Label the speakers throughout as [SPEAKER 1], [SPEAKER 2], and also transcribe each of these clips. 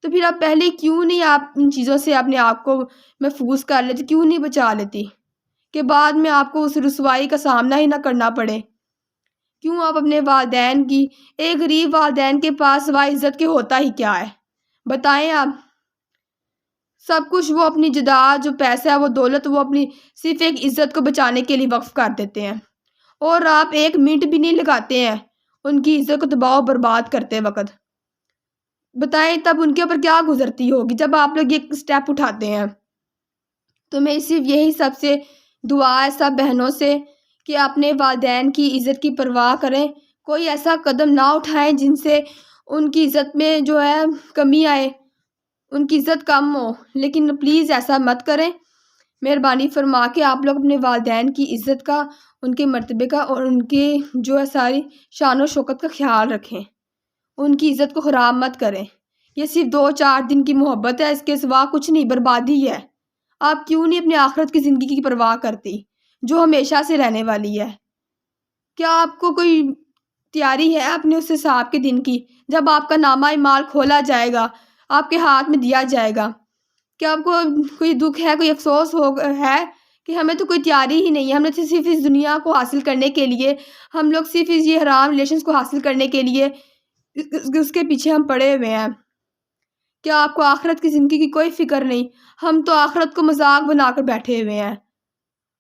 [SPEAKER 1] تو پھر آپ پہلے کیوں نہیں آپ ان چیزوں سے اپنے آپ کو محفوظ کر لیتی، کیوں نہیں بچا لیتی کہ بعد میں آپ کو اس رسوائی کا سامنا ہی نہ کرنا پڑے؟ کیوں آپ اپنے والدین کی، ایک غریب والدین کے پاس سوائے عزت کے ہوتا ہی کیا ہے بتائیں آپ؟ سب کچھ وہ اپنی جائیداد، جو پیسہ ہے، وہ دولت، وہ اپنی صرف ایک عزت کو بچانے کے لیے وقف کر دیتے ہیں، اور آپ ایک منٹ بھی نہیں لگاتے ہیں ان کی عزت کو تباہ و برباد کرتے وقت۔ بتائیں تب ان کے اوپر کیا گزرتی ہوگی جب آپ لوگ یہ سٹیپ اٹھاتے ہیں؟ تو میں صرف یہی سب سے دعا ہے سب بہنوں سے کہ اپنے والدین کی عزت کی پرواہ کریں، کوئی ایسا قدم نہ اٹھائیں جن سے ان کی عزت میں جو ہے کمی آئے، ان کی عزت کم ہو، لیکن پلیز ایسا مت کریں۔ مہربانی فرما کے آپ لوگ اپنے والدین کی عزت کا، ان کے مرتبے کا اور ان کے جو ہے ساری شان و شوکت کا خیال رکھیں، ان کی عزت کو خراب مت کریں۔ یہ صرف 2-4 دن کی محبت ہے، اس کے سوا کچھ نہیں، بربادی ہے۔ آپ کیوں نہیں اپنے آخرت کی زندگی کی پرواہ کرتی جو ہمیشہ سے رہنے والی ہے؟ کیا آپ کو کوئی تیاری ہے اپنے اس حساب کے دن کی جب آپ کا نامہ اعمال کھولا جائے گا، آپ کے ہاتھ میں دیا جائے گا؟ کیا آپ کو کوئی دکھ ہے، کوئی افسوس ہے کہ ہمیں تو کوئی تیاری ہی نہیں ہے، ہم نے صرف اس دنیا کو حاصل کرنے کے لیے، ہم لوگ صرف اس یہ حرام ریلیشنز کو حاصل کرنے کے لیے اس کے پیچھے ہم پڑے ہوئے ہیں؟ کیا آپ کو آخرت کی زندگی کی کوئی فکر نہیں؟ ہم تو آخرت کو مذاق بنا کر بیٹھے ہوئے ہیں،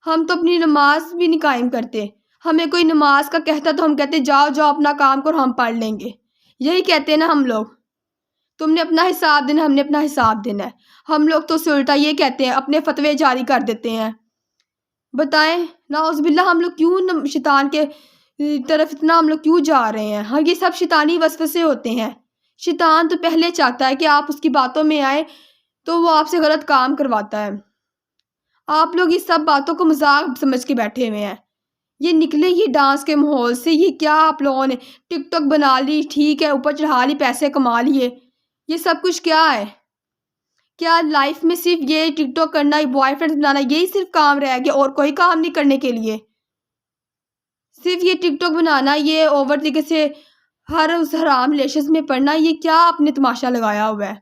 [SPEAKER 1] ہم تو اپنی نماز بھی نہیں قائم کرتے۔ ہمیں کوئی نماز کا کہتا تو ہم کہتے جاؤ جاؤ اپنا کام کرو، ہم پڑھ لیں گے، یہی کہتے ہیں نا ہم لوگ۔ تم نے اپنا حساب دینا، ہم نے اپنا حساب دینا ہے۔ ہم لوگ تو اس سے الٹا یہ کہتے ہیں، اپنے فتوے جاری کر دیتے ہیں۔ بتائیں نعوذ باللہ، ہم لوگ کیوں شیطان کے طرف اتنا ہم لوگ کیوں جا رہے ہیں؟ ہاں یہ سب شیطانی وسوسے ہوتے ہیں۔ شیطان تو پہلے چاہتا ہے کہ آپ اس کی باتوں میں آئیں تو وہ آپ سے غلط کام کرواتا ہے۔ آپ لوگ اس سب باتوں کو مذاق سمجھ کے بیٹھے ہوئے ہیں۔ یہ نکلے یہ ڈانس کے ماحول سے، یہ کیا آپ لوگوں نے ٹک ٹاک بنا لی، ٹھیک ہے، اوپر چڑھا لی، پیسے کما لیے، یہ سب کچھ کیا ہے؟ کیا لائف میں صرف یہ ٹک ٹاک کرنا، بوائے فرینڈ بنانا، یہی صرف کام رہ گیا اور کوئی کام نہیں کرنے کے لیے؟ صرف یہ ٹک ٹاک بنانا، یہ اوور طریقے سے ہر اس حرام ریلیشنز میں پڑنا، یہ کیا آپ نے تماشا لگایا ہوا ہے؟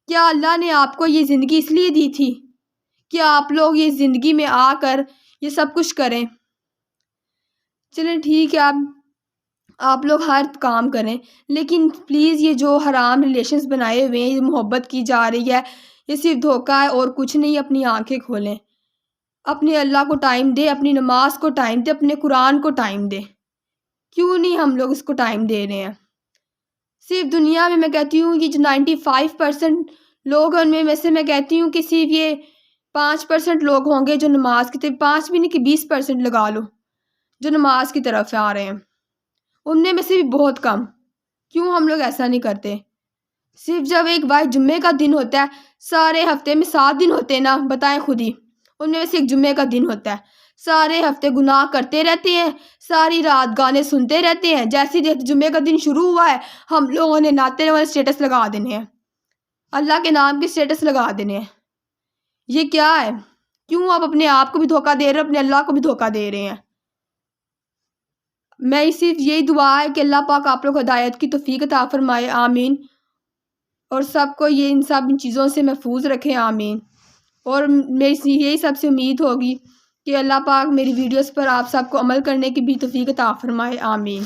[SPEAKER 1] کیا اللہ نے آپ کو یہ زندگی اس لیے دی تھی کہ آپ لوگ یہ زندگی میں آ کر یہ سب کچھ کریں؟ چلیں ٹھیک ہے، آپ لوگ ہر کام کریں، لیکن پلیز یہ جو حرام ریلیشنز بنائے ہوئے ہیں، یہ محبت کی جا رہی ہے، یہ صرف دھوکہ ہے اور کچھ نہیں۔ اپنی آنکھیں کھولیں، اپنے اللہ کو ٹائم دے، اپنی نماز کو ٹائم دے، اپنے قرآن کو ٹائم دے۔ کیوں نہیں ہم لوگ اس کو ٹائم دے رہے ہیں؟ صرف دنیا میں کہتی ہوں یہ جو 95% لوگ ہیں، ان میں سے میں کہتی ہوں کہ صرف یہ 5% لوگ ہوں گے جو نماز کی طرف، 5 بھی نہیں کہ 20% لگا لو، جو نماز کی طرف آ رہے ہیں، ان میں سے بھی بہت کم۔ کیوں ہم لوگ ایسا نہیں کرتے؟ صرف جب ایک بار جمعے کا دن ہوتا ہے، سارے ہفتے میں 7 دن ہوتے ہیں نا، بتائیں خود ہی، ان میں سے ایک جمعے کا دن ہوتا ہے، سارے ہفتے گناہ کرتے رہتے ہیں، ساری رات گانے سنتے رہتے ہیں، جیسے جمعے کا دن شروع ہوا ہے ہم لوگوں نے ناطے والے سٹیٹس لگا دینے ہیں، اللہ کے نام کے سٹیٹس لگا دینے ہیں۔ یہ کیا ہے؟ کیوں آپ اپنے آپ کو بھی دھوکہ دے رہے ہیں، اپنے اللہ کو بھی دھوکہ دے رہے ہیں؟ میں صرف یہی دعا ہے کہ اللہ پاک آپ لوگ ہدایت کی توفیق عطا فرمائے، آمین، اور سب کو یہ ان چیزوں سے محفوظ رکھیں، آمین۔ اور میری یہی سب سے امید ہوگی کہ اللہ پاک میری ویڈیوز پر آپ سب کو عمل کرنے کی بھی توفیق عطا فرمائے، آمین۔